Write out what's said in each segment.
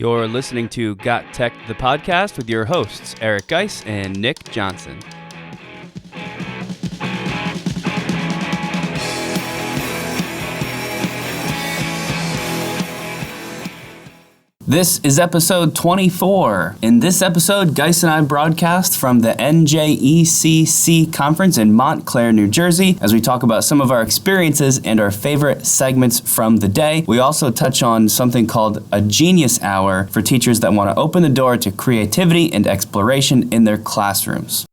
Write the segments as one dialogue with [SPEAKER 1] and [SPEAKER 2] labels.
[SPEAKER 1] You're listening to GotTechED, the podcast with your hosts, Eric Geis and Nick Johnson. This is episode 24. In this episode, Geis and I broadcast from the NJECC conference in Montclair, New Jersey, as we talk about some of our experiences and our favorite segments from the day. We also touch on something called a Genius Hour for teachers that want to open the door to creativity and exploration in their classrooms.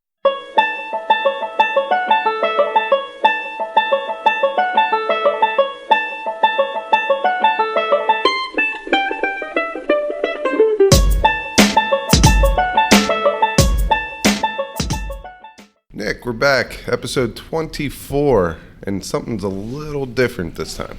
[SPEAKER 2] Nick, we're back, episode 24, and something's a little different this time.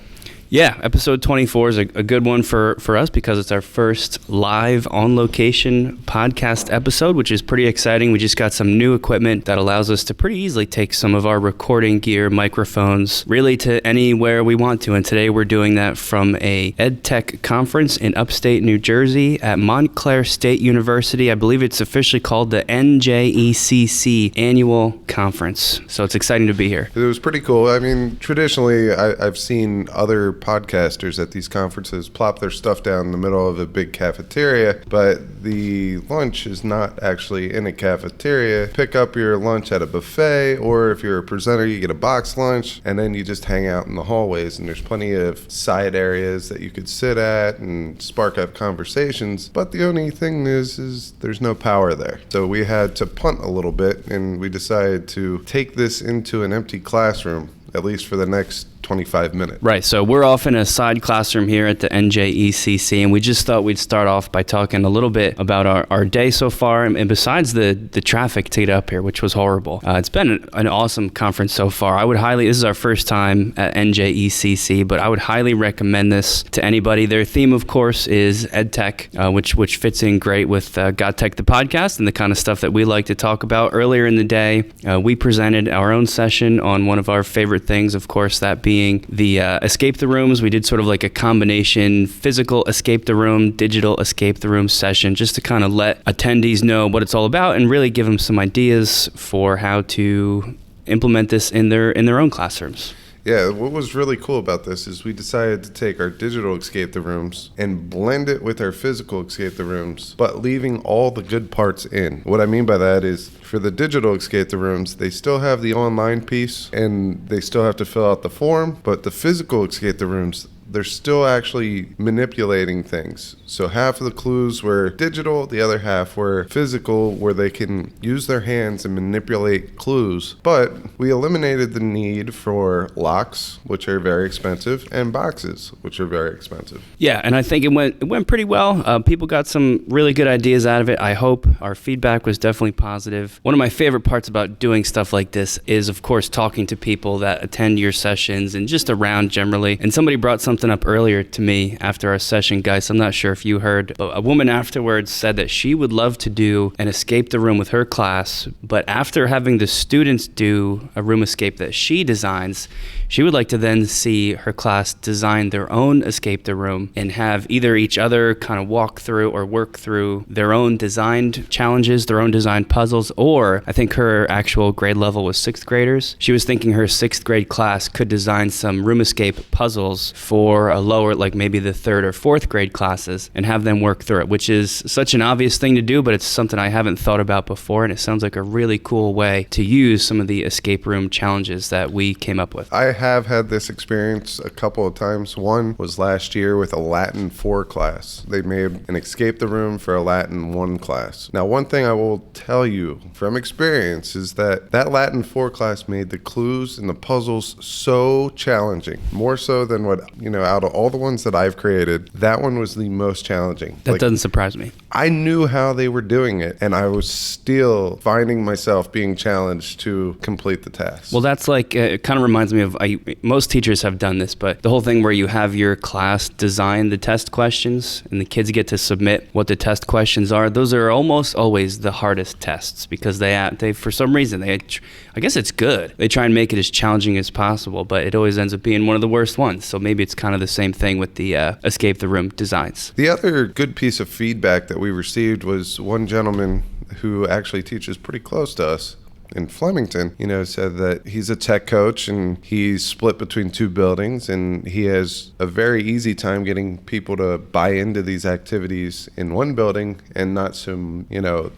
[SPEAKER 1] Yeah, episode 24 is a good one for us because it's our first live on-location podcast episode, which is pretty exciting. We just got some new equipment that allows us to pretty easily take some of our recording gear, microphones, really to anywhere we want to. And today we're doing that from a EdTech conference in upstate New Jersey at Montclair State University. I believe it's officially called the NJECC Annual Conference. So it's exciting to be here.
[SPEAKER 2] It was pretty cool. I mean, traditionally, I've seen other podcasters at these conferences plop their stuff down in the middle of a big cafeteria, but the lunch is not actually in a cafeteria. Pick up your lunch at a buffet, or if you're a presenter, you get a box lunch, and then you just hang out in the hallways, and there's plenty of side areas that you could sit at and spark up conversations, but the only thing is there's no power there. So we had to punt a little bit, and we decided to take this into an empty classroom, at least for the next 25 minutes.
[SPEAKER 1] Right, so we're off in a side classroom here at the NJECC, and we just thought we'd start off by talking a little bit about our day so far, and besides the traffic to get up here, which was horrible. It's been an awesome conference so far. This is our first time at NJECC, but I would highly recommend this to anybody. Their theme, of course, is EdTech, which fits in great with GotTech, the podcast, and the kind of stuff that we like to talk about. Earlier in the day, we presented our own session on one of our favorite things, of course, that being the escape the rooms. We did sort of like a combination physical escape the room, digital escape the room session, just to kind of let attendees know what it's all about and really give them some ideas for how to implement this in their own classrooms.
[SPEAKER 2] Yeah, what was really cool about this is we decided to take our digital escape the rooms and blend it with our physical escape the rooms, but leaving all the good parts in. What I mean by that is for the digital escape the rooms, they still have the online piece and they still have to fill out the form, but the physical escape the rooms, they're still actually manipulating things. So half of the clues were digital, the other half were physical, where they can use their hands and manipulate clues. But we eliminated the need for locks, which are very expensive, and boxes, which are very expensive.
[SPEAKER 1] Yeah, and I think it went pretty well. People got some really good ideas out of it. I hope our feedback was definitely positive. One of my favorite parts about doing stuff like this is, of course, talking to people that attend your sessions and just around generally. And somebody brought something up earlier to me after our session, guys. I'm not sure if you heard, but a woman afterwards said that she would love to do an escape the room with her class, but after having the students do a room escape that she designs, she would like to then see her class design their own escape the room and have either each other kind of walk through or work through their own designed challenges, their own designed puzzles, or I think her actual grade level was 6th graders. She was thinking her 6th grade class could design some room escape puzzles for a lower, like maybe the 3rd or 4th grade classes, and have them work through it, which is such an obvious thing to do, but it's something I haven't thought about before, and it sounds like a really cool way to use some of the escape room challenges that we came up with.
[SPEAKER 2] I have had this experience a couple of times. One was last year with a Latin 4 class. They made an escape the room for a Latin 1 class. Now, one thing I will tell you from experience is that Latin 4 class made the clues and the puzzles so challenging, more so than what, out of all the ones that I've created, that one was the most challenging.
[SPEAKER 1] That doesn't surprise me.
[SPEAKER 2] I knew how they were doing it, and I was still finding myself being challenged to complete the task.
[SPEAKER 1] Well, that's like, it kind of reminds me of, I most teachers have done this, but the whole thing where you have your class design the test questions and the kids get to submit what the test questions are, those are almost always the hardest tests because they for some reason, I guess it's good. They try and make it as challenging as possible, but it always ends up being one of the worst ones. So maybe it's kind of the same thing with the escape the room designs.
[SPEAKER 2] The other good piece of feedback that we received was one gentleman who actually teaches pretty close to us in Flemington, said that he's a tech coach and he's split between two buildings and he has a very easy time getting people to buy into these activities in one building and not so,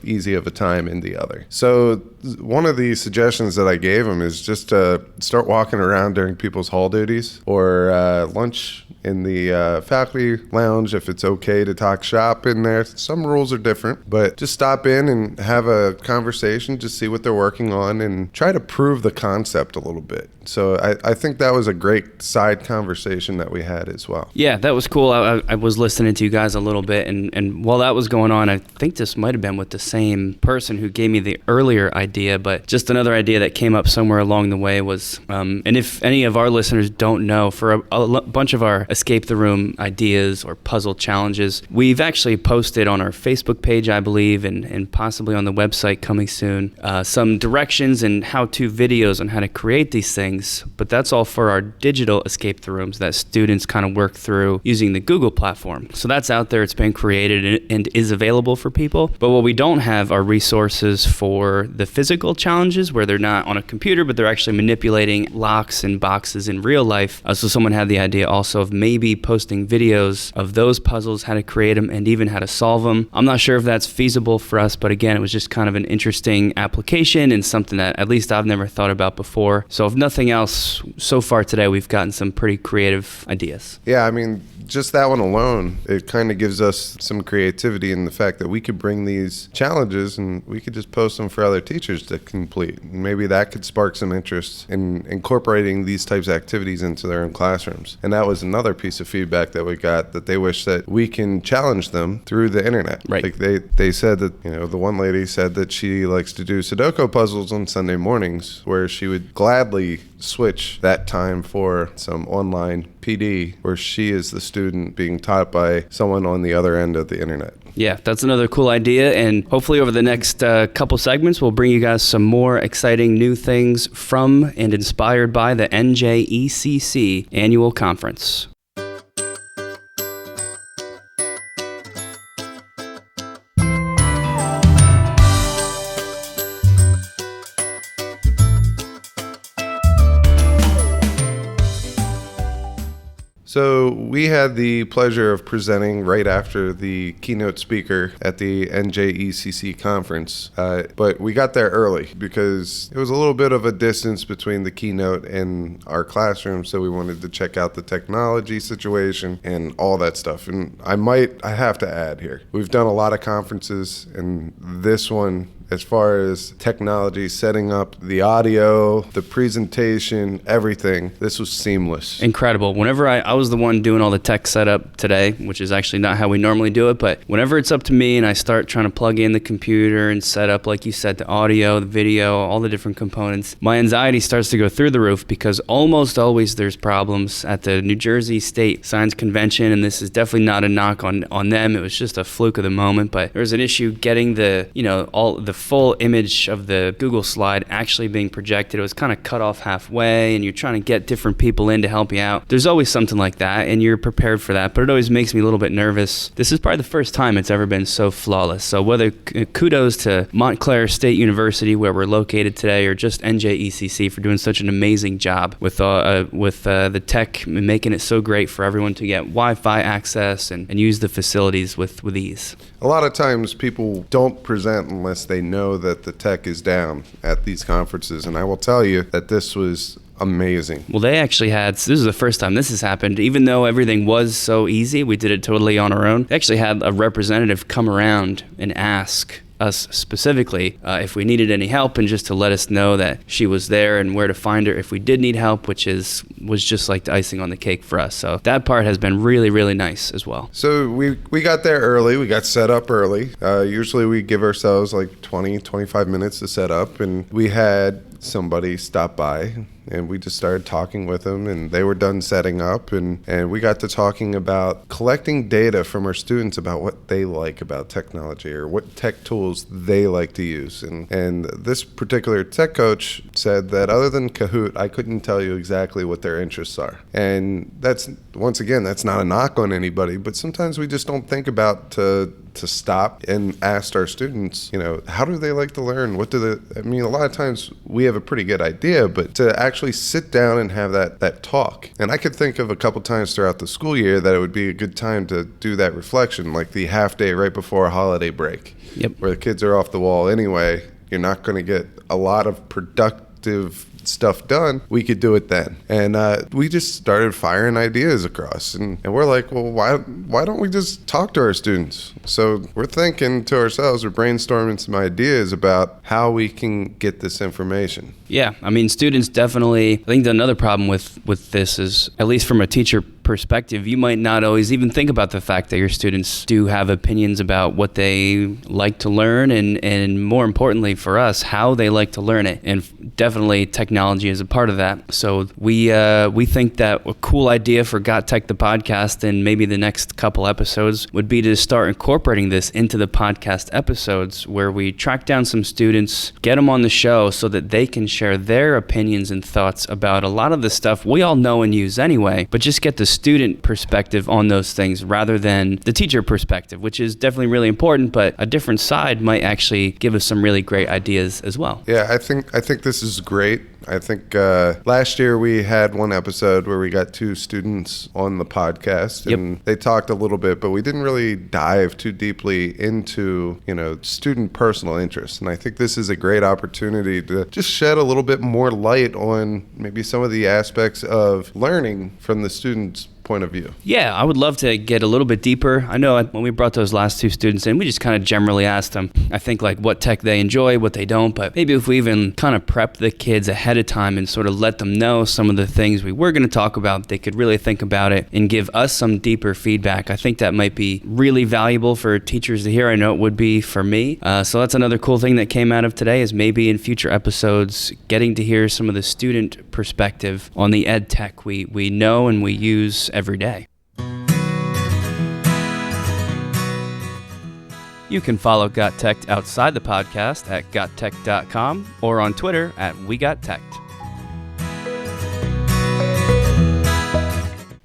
[SPEAKER 2] easy of a time in the other. So one of the suggestions that I gave him is just to start walking around during people's hall duties or lunch in the faculty lounge if it's okay to talk shop in there. Some rules are different, but just stop in and have a conversation, just see what they're working on and try to prove the concept a little bit. So I think that was a great side conversation that we had as well.
[SPEAKER 1] Yeah, that was cool. I was listening to you guys a little bit, and while that was going on, I think this might have been with the same person who gave me the earlier idea, but just another idea that came up somewhere along the way was, and if any of our listeners don't know, for a bunch of our escape the room ideas or puzzle challenges, we've actually posted on our Facebook page, I believe, and possibly on the website coming soon, some directions and how-to videos on how to create these things. But that's all for our digital escape the rooms that students kind of work through using the Google platform. So that's out there. It's been created and is available for people. But what we don't have are resources for the physical challenges where they're not on a computer, but they're actually manipulating locks and boxes in real life. So someone had the idea also of maybe posting videos of those puzzles, how to create them, and even how to solve them. I'm not sure if that's feasible for us, but again, it was just kind of an interesting application and something that at least I've never thought about before. So if nothing else, so far today, we've gotten some pretty creative ideas.
[SPEAKER 2] Yeah, I mean, just that one alone, it kind of gives us some creativity in the fact that we could bring these challenges and we could just post them for other teachers to complete. And maybe that could spark some interest in incorporating these types of activities into their own classrooms. And that was another piece of feedback that we got, that they wish that we can challenge them through the internet.
[SPEAKER 1] Right.
[SPEAKER 2] Like they said that, the one lady said that she likes to do Sudoku puzzles on Sunday mornings, where she would gladly switch that time for some online PD where she is the student being taught by someone on the other end of the internet.
[SPEAKER 1] Yeah, that's another cool idea, and hopefully over the next couple segments, we'll bring you guys some more exciting new things from and inspired by the NJECC annual conference.
[SPEAKER 2] So we had the pleasure of presenting right after the keynote speaker at the NJECC conference, but we got there early because it was a little bit of a distance between the keynote and our classroom, so we wanted to check out the technology situation and all that stuff. And I have to add here, we've done a lot of conferences, and this one, as far as technology, setting up the audio, the presentation, everything, this was seamless.
[SPEAKER 1] Incredible. Whenever I was the one doing all the tech setup today, which is actually not how we normally do it, but whenever it's up to me and I start trying to plug in the computer and set up, like you said, the audio, the video, all the different components, my anxiety starts to go through the roof because almost always there's problems at the New Jersey State Science Convention, and this is definitely not a knock on them. It was just a fluke of the moment, but there was an issue getting all the full image of the Google slide actually being projected. It was kind of cut off halfway, and you're trying to get different people in to help you out. There's always something like that, and you're prepared for that, but it always makes me a little bit nervous. This is probably the first time it's ever been so flawless. So whether kudos to Montclair State University, where we're located today, or just NJECC for doing such an amazing job with the tech, making it so great for everyone to get Wi-Fi access and use the facilities with ease.
[SPEAKER 2] A lot of times people don't present unless they know that the tech is down at these conferences, and I will tell you that this was amazing.
[SPEAKER 1] Well, they actually this is the first time this has happened. Even though everything was so easy, we did it totally on our own. They actually had a representative come around and ask us specifically if we needed any help, and just to let us know that she was there and where to find her if we did need help, which was just like the icing on the cake for us. So that part has been really, really nice as well.
[SPEAKER 2] So we got there early. We got set up early. Usually we give ourselves like 20, 25 minutes to set up, and we had somebody stop by And we just started talking with them, and they were done setting up, and we got to talking about collecting data from our students about what they like about technology or what tech tools they like to use. And this particular tech coach said that other than Kahoot, I couldn't tell you exactly what their interests are. And that's, once again, that's not a knock on anybody, but sometimes we just don't think about to stop and ask our students, how do they like to learn? A lot of times we have a pretty good idea, but to actually sit down and have that talk. And I could think of a couple times throughout the school year that it would be a good time to do that reflection, like the half day right before a holiday break, where the kids are off the wall anyway. You're not going to get a lot of productive stuff done. We could do it then. And we just started firing ideas across, and we're like, well, why don't we just talk to our students? So we're thinking to ourselves, we're brainstorming some ideas about how we can get this information.
[SPEAKER 1] Yeah, students definitely, I think another problem with this is, at least from a teacher perspective, you might not always even think about the fact that your students do have opinions about what they like to learn, and more importantly for us, how they like to learn it. And definitely technology is a part of that. So we think that a cool idea for GotTech the podcast, and maybe the next couple episodes, would be to start incorporating this into the podcast episodes, where we track down some students, get them on the show so that they can share their opinions and thoughts about a lot of the stuff we all know and use anyway, but just get the student perspective on those things rather than the teacher perspective, which is definitely really important, but a different side might actually give us some really great ideas as well.
[SPEAKER 2] Yeah, I think this is great. I think last year we had one episode where we got two students on the podcast, and they talked a little bit, but we didn't really dive too deeply into, student personal interests. And I think this is a great opportunity to just shed a little bit more light on maybe some of the aspects of learning from the students' point of view.
[SPEAKER 1] Yeah, I would love to get a little bit deeper. I know when we brought those last two students in, we just kind of generally asked them, I think, like what tech they enjoy, what they don't, but maybe if we even kind of prep the kids ahead of time and sort of let them know some of the things we were going to talk about, they could really think about it and give us some deeper feedback. I think that might be really valuable for teachers to hear. I know it would be for me. So that's another cool thing that came out of today, is maybe in future episodes, getting to hear some of the student perspective on the ed tech we know and we use every day. You can follow GotTech outside the podcast at gottech.com or on Twitter at WeGotTech.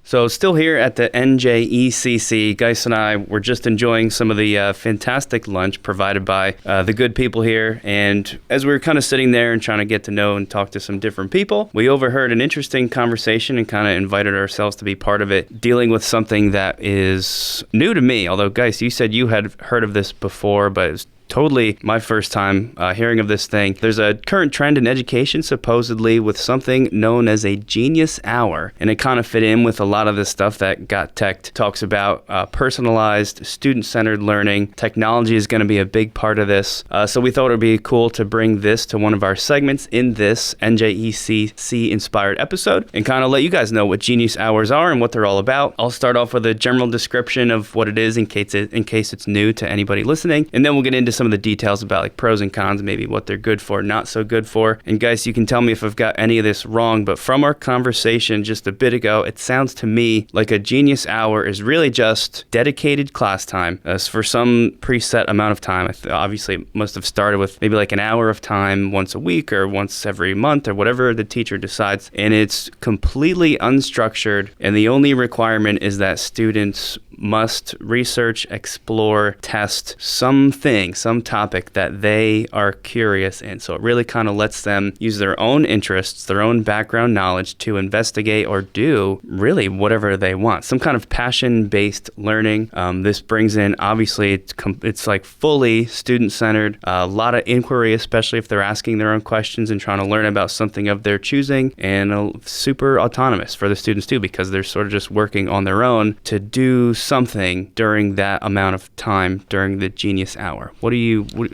[SPEAKER 1] So still here at the NJECC, Geis and I were just enjoying some of the fantastic lunch provided by the good people here. And as we were kind of sitting there and trying to get to know and talk to some different people, we overheard an interesting conversation and kind of invited ourselves to be part of it, dealing with something that is new to me. Although, Geis, you said you had heard of this before, but it was totally my first time hearing of this thing. There's a current trend in education, supposedly, with something known as a Genius Hour, and it kind of fit in with a lot of the stuff that GotTech talks about. Personalized, student-centered learning. Technology is going to be a big part of this. So we thought it would be cool to bring this to one of our segments in this NJECC-inspired episode and kind of let you guys know what Genius Hours are and what they're all about. I'll start off with a general description of what it is in case it's new to anybody listening, and then we'll get into some of the details about like pros and cons, maybe what they're good for, not so good for. And guys, you can tell me if I've got any of this wrong, but from our conversation just a bit ago, it sounds to me like a Genius Hour is really just dedicated class time for some preset amount of time. Obviously, it must have started with maybe like an hour of time once a week or once every month or whatever the teacher decides. And it's completely unstructured. And the only requirement is that students must research, explore, test something, some topic that they are curious in. So it really kind of lets them use their own interests, their own background knowledge to investigate or do really whatever they want. Some kind of passion-based learning. This brings in, obviously, it's like fully student-centered, a lot of inquiry, especially if they're asking their own questions and trying to learn about something of their choosing, and super autonomous for the students too, because they're sort of just working on their own to do something during that amount of time during the Genius Hour.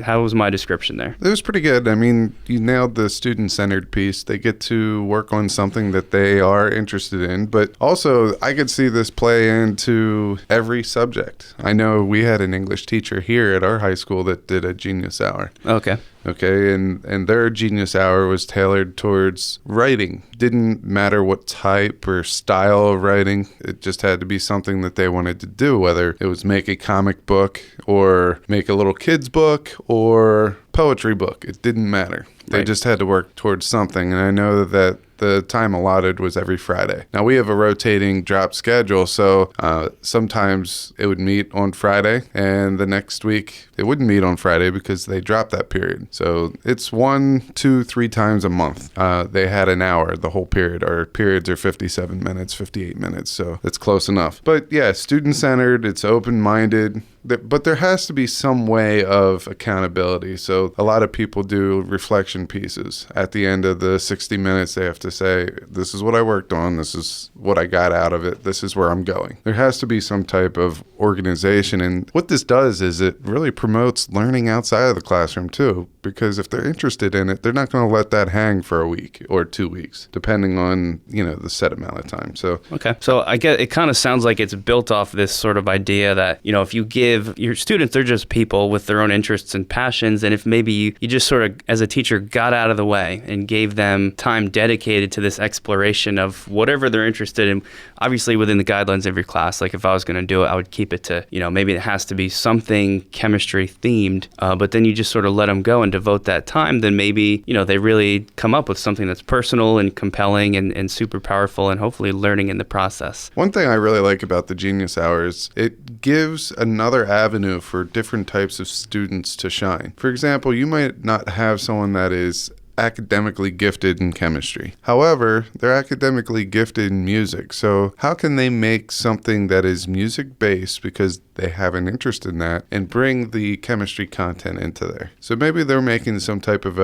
[SPEAKER 1] How was my description there?
[SPEAKER 3] It was pretty good. I mean, you nailed the student-centered piece. They get to work on something that they are interested in, but also I could see this play into every subject. I know we had an English teacher here at our high school that did a Genius Hour.
[SPEAKER 1] Okay.
[SPEAKER 3] Okay, and their Genius Hour was tailored towards writing. Didn't matter what type or style of writing. It just had to be something that they wanted to do, whether it was make a comic book or make a little kid's book or poetry book. It didn't matter. They
[SPEAKER 1] Right.
[SPEAKER 3] just had to work towards something. And I know that the time allotted was every Friday. Now, we have a rotating drop schedule, so sometimes it would meet on Friday, and the next week it wouldn't meet on Friday because they dropped that period. So it's 1, 2, 3 times a month. They had an hour the whole period. Our periods are 57 minutes, 58 minutes, so it's close enough. But yeah, student-centered, it's open-minded. But there has to be some way of accountability. So a lot of people do reflection pieces. At the end of the 60 minutes, they have to say, this is what I worked on. This is what I got out of it. This is where I'm going. There has to be some type of organization. And what this does is it really promotes learning outside of the classroom too. Because if they're interested in it, they're not going to let that hang for a week or 2 weeks, depending on, the set amount of time. So
[SPEAKER 1] Okay. So I get it kind of sounds like it's built off this sort of idea that, if you give your students, they're just people with their own interests and passions. And if maybe you just sort of, as a teacher, got out of the way and gave them time dedicated to this exploration of whatever they're interested in, obviously within the guidelines of your class, like if I was going to do it, I would keep it to, maybe it has to be something chemistry themed, but then you just sort of let them go and devote that time, then maybe, they really come up with something that's personal and compelling and super powerful and hopefully learning in the process.
[SPEAKER 3] one thing I really like about the Genius Hours, it gives another avenue for different types of students to shine. For example, you might not have someone that is academically gifted in chemistry. However, they're academically gifted in music. So how can they make something that is music-based because they have an interest in that and bring the chemistry content into there? So maybe they're making some type of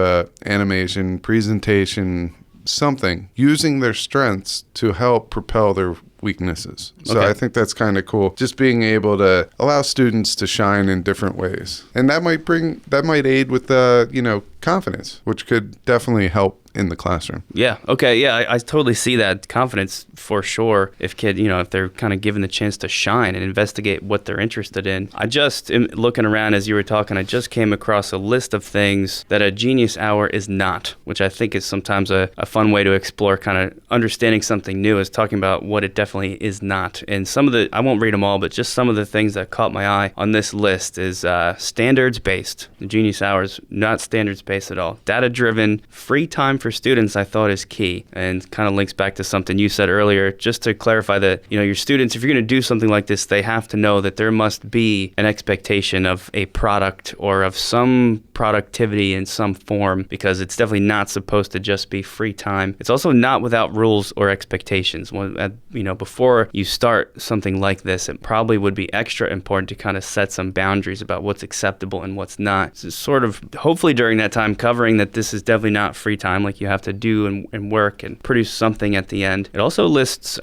[SPEAKER 3] animation, presentation, something, using their strengths to help propel their weaknesses. So
[SPEAKER 1] Okay.
[SPEAKER 3] I think that's kind of cool. Just being able to allow students to shine in different ways. And that might aid with confidence, which could definitely help in the classroom.
[SPEAKER 1] Yeah. Okay. Yeah. I totally see that confidence for sure. If if they're kind of given the chance to shine and investigate what they're interested in. I just am looking around as you were talking. I just came across a list of things that a Genius Hour is not, which I think is sometimes a fun way to explore kind of understanding something new, is talking about what it definitely is not. And I won't read them all, but just some of the things that caught my eye on this list is standards-based. The Genius Hour is not standards-based at all. Data-driven, free time for students, I thought, is key, and kind of links back to something you said earlier. Just to clarify that, your students, if you're going to do something like this, they have to know that there must be an expectation of a product or of some productivity in some form, because it's definitely not supposed to just be free time. It's also not without rules or expectations. Before you start something like this, it probably would be extra important to kind of set some boundaries about what's acceptable and what's not. So sort of, hopefully during that time, covering that this is definitely not free time, like you have to do and work and produce something at the end. It also lists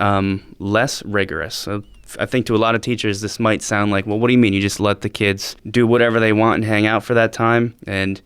[SPEAKER 1] less rigorous. So I think to a lot of teachers, this might sound like, well, what do you mean? You just let the kids do whatever they want and hang out for that time? And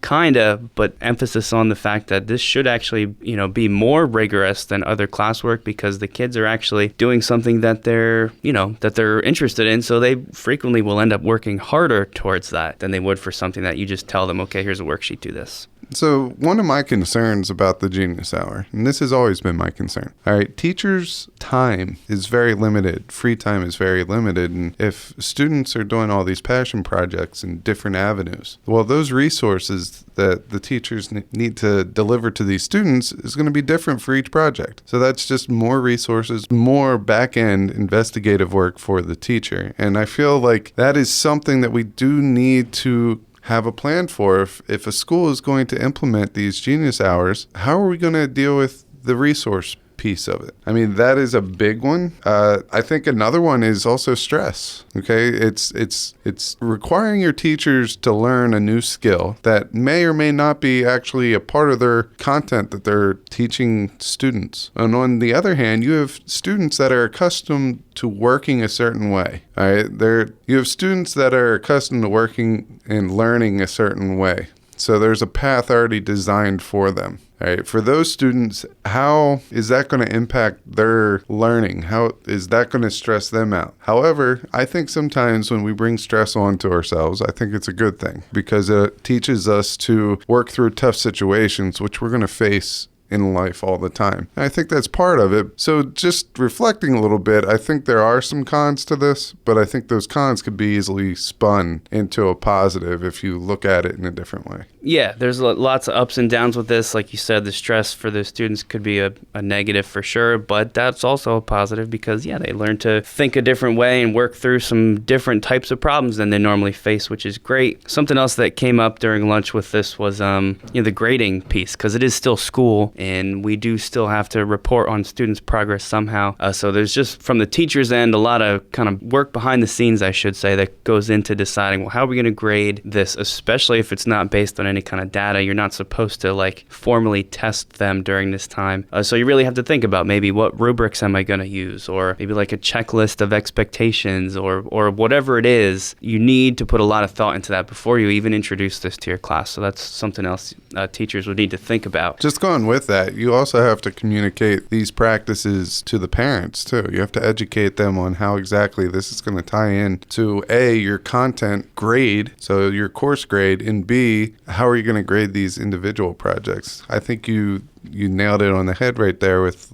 [SPEAKER 1] but emphasis on the fact that this should actually, be more rigorous than other classwork, because the kids are actually doing something that they're interested in. So they frequently will end up working harder towards that than they would for something that you just tell them, okay, here's a worksheet, do this.
[SPEAKER 3] So one of my concerns about the Genius Hour, and this has always been my concern, all right, teachers' time is very limited. Free time is very limited. And if students are doing all these passion projects in different avenues, well, those resources that the teachers need to deliver to these students is going to be different for each project. So that's just more resources, more back-end investigative work for the teacher. And I feel like that is something that we do need to have a plan for. If a school is going to implement these Genius Hours, how are we going to deal with the resource piece of it? I mean, that is a big one. I think another one is also stress. Okay, it's requiring your teachers to learn a new skill that may or may not be actually a part of their content that they're teaching students. And on the other hand, you have students that are accustomed to working a certain way. All right, you have students that are accustomed to working and learning a certain way. So there's a path already designed for them. All right, for those students, how is that going to impact their learning? How is that going to stress them out? However, I think sometimes when we bring stress onto ourselves, I think it's a good thing because it teaches us to work through tough situations, which we're going to face in life all the time. And I think that's part of it. So just reflecting a little bit, I think there are some cons to this, but I think those cons could be easily spun into a positive if you look at it in a different way.
[SPEAKER 1] Yeah, there's lots of ups and downs with this. Like you said, the stress for the students could be a negative for sure, but that's also a positive because, yeah, they learn to think a different way and work through some different types of problems than they normally face, which is great. Something else that came up during lunch with this was the grading piece, because it is still school and we do still have to report on students' progress somehow. So there's just, from the teacher's end, a lot of kind of work behind the scenes, I should say, that goes into deciding, well, how are we going to grade this, especially if it's not based on any kind of data. You're not supposed to formally test them during this time. So you really have to think about maybe what rubrics am I going to use, or maybe like a checklist of expectations, or whatever it is. You need to put a lot of thought into that before you even introduce this to your class. So that's something else teachers would need to think about.
[SPEAKER 3] Just going with that, you also have to communicate these practices to the parents too. You have to educate them on how exactly this is going to tie in to A, your content grade, so your course grade, and B, how are you going to grade these individual projects? I think you nailed it on the head right there with,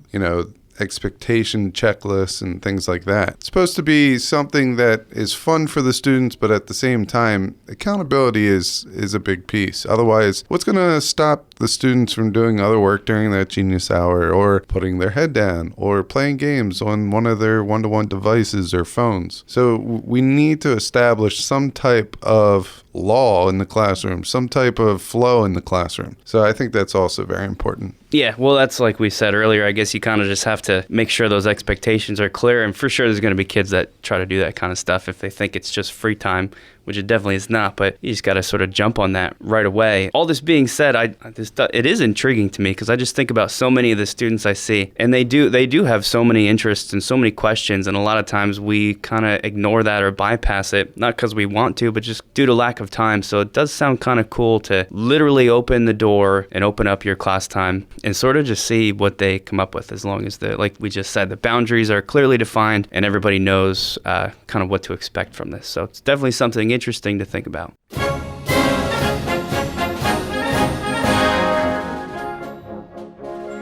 [SPEAKER 3] expectation checklists and things like that. It's supposed to be something that is fun for the students, but at the same time, accountability is a big piece. Otherwise, what's going to stop the students from doing other work during that Genius hour, or putting their head down, or playing games on one of their one-to-one devices or phones? So we need to establish some type of law in the classroom, some type of flow in the classroom. So I think that's also very important.
[SPEAKER 1] Yeah, well, that's like we said earlier. I guess you kind of just have to make sure those expectations are clear. And for sure, there's going to be kids that try to do that kind of stuff if they think it's just free time, which it definitely is not. But you just got to sort of jump on that right away. All this being said, it is intriguing to me because I just think about so many of the students I see, and they do have so many interests and so many questions. And a lot of times we kind of ignore that or bypass it, not because we want to, but just due to lack of time. So it does sound kind of cool to literally open the door and open up your class time and sort of just see what they come up with, as long as like we just said, the boundaries are clearly defined and everybody knows kind of what to expect from this. So it's definitely something interesting to think about.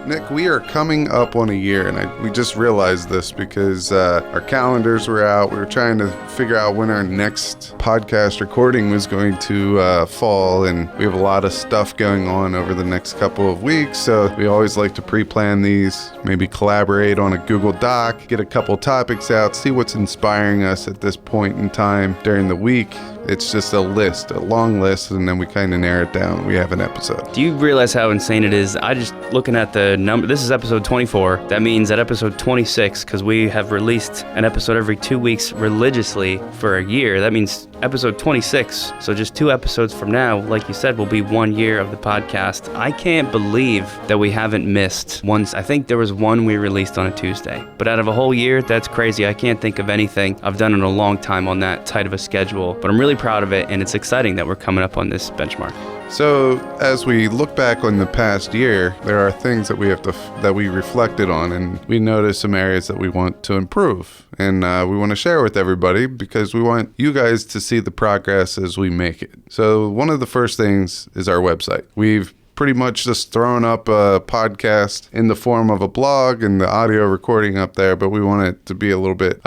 [SPEAKER 3] Nick, we are coming up on a year, and we just realized this because our calendars were out. We were trying to figure out when our next podcast recording was going to fall, and we have a lot of stuff going on over the next couple of weeks, so we always like to pre-plan these, maybe collaborate on a Google Doc, get a couple topics out, see what's inspiring us at this point in time during the week. It's just a long list, and then we kind of narrow it down. We have an episode.
[SPEAKER 1] Do you realize how insane it is? I just, looking at the number, this is episode 24. That means at episode 26, because we have released an episode every 2 weeks religiously for a year, that means episode 26, so just 2 episodes from now, like you said, will be 1 year of the podcast. I can't believe that we haven't missed once. I think there was one we released on a Tuesday, but out of a whole year, that's crazy. I can't think of anything I've done in a long time on that tight of a schedule, but I'm really proud of it, and it's exciting that we're coming up on this benchmark.
[SPEAKER 3] So as we look back on the past year, there are things that we reflected on, and we noticed some areas that we want to improve, and we want to share with everybody because we want you guys to see the progress as we make it. So one of the first things is our website. We've pretty much just thrown up a podcast in the form of a blog and the audio recording up there, but we want it to be a little bit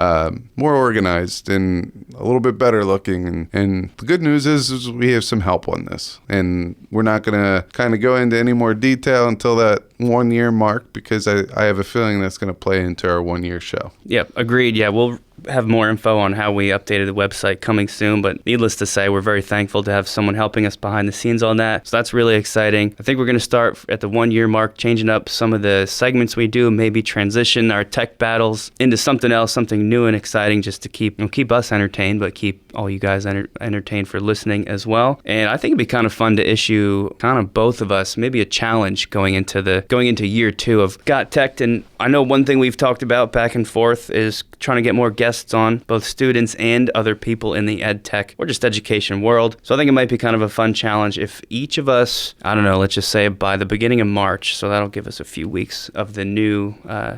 [SPEAKER 3] more organized and a little bit better looking. And the good news is we have some help on this, and we're not going to kind of go into any more detail until that 1 year mark, because I have a feeling that's going to play into our 1 year show.
[SPEAKER 1] Yep, agreed. Yeah, we'll have more info on how we updated the website coming soon, but needless to say, we're very thankful to have someone helping us behind the scenes on that. So that's really exciting. I think we're going to start at the 1 year mark, changing up some of the segments we do, maybe transition our tech battles into something else, something new and exciting, just to keep us entertained, but keep all you guys entertained for listening as well. And I think it'd be kind of fun to issue kind of both of us maybe a challenge going into year 2 of GotTechED. And I know one thing we've talked about back and forth is trying to get more guests guests on, both students and other people in the ed tech or just education world. So I think it might be kind of a fun challenge if each of us, I don't know, let's just say by the beginning of March, so that'll give us a few weeks of the new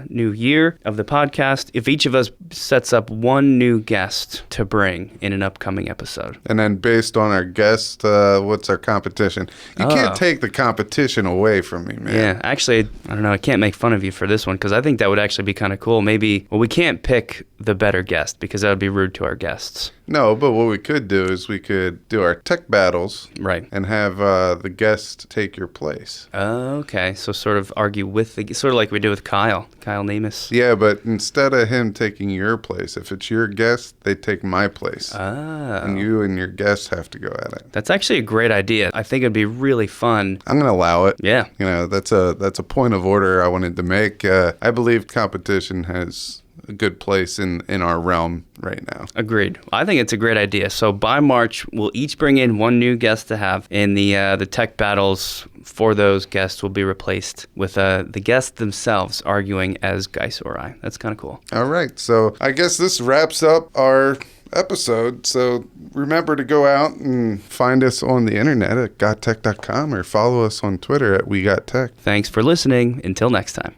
[SPEAKER 1] year of the podcast, if each of us sets up one new guest to bring in an upcoming episode.
[SPEAKER 3] And then based on our guest, what's our competition? You can't take the competition away from me, man.
[SPEAKER 1] Yeah, actually, I don't know, I can't make fun of you for this one because I think that would actually be kind of cool. Maybe, well, we can't pick the better guest because that would be rude to our guests.
[SPEAKER 3] No, but what we could do is we could do our tech battles.
[SPEAKER 1] Right.
[SPEAKER 3] And have the guest take your place.
[SPEAKER 1] Okay, so sort of argue with sort of like we did with Kyle Namus.
[SPEAKER 3] Yeah, but instead of him taking your place, if it's your guest, they take my place.
[SPEAKER 1] Oh.
[SPEAKER 3] And you and your guests have to go at it.
[SPEAKER 1] That's actually a great idea. I think it'd be really fun.
[SPEAKER 3] I'm going to allow it.
[SPEAKER 1] Yeah.
[SPEAKER 3] You know, that's a point of order I wanted to make. I believe competition has a good place in our realm right now.
[SPEAKER 1] Agreed. I think it's a great idea. So by March, we'll each bring in one new guest to have, and the tech battles for those guests will be replaced with the guests themselves arguing as Geis or I. That's kind of cool.
[SPEAKER 3] All right. So I guess this wraps up our episode. So remember to go out and find us on the internet at gottech.com or follow us on Twitter at WeGotTech.
[SPEAKER 1] Thanks for listening. Until next time.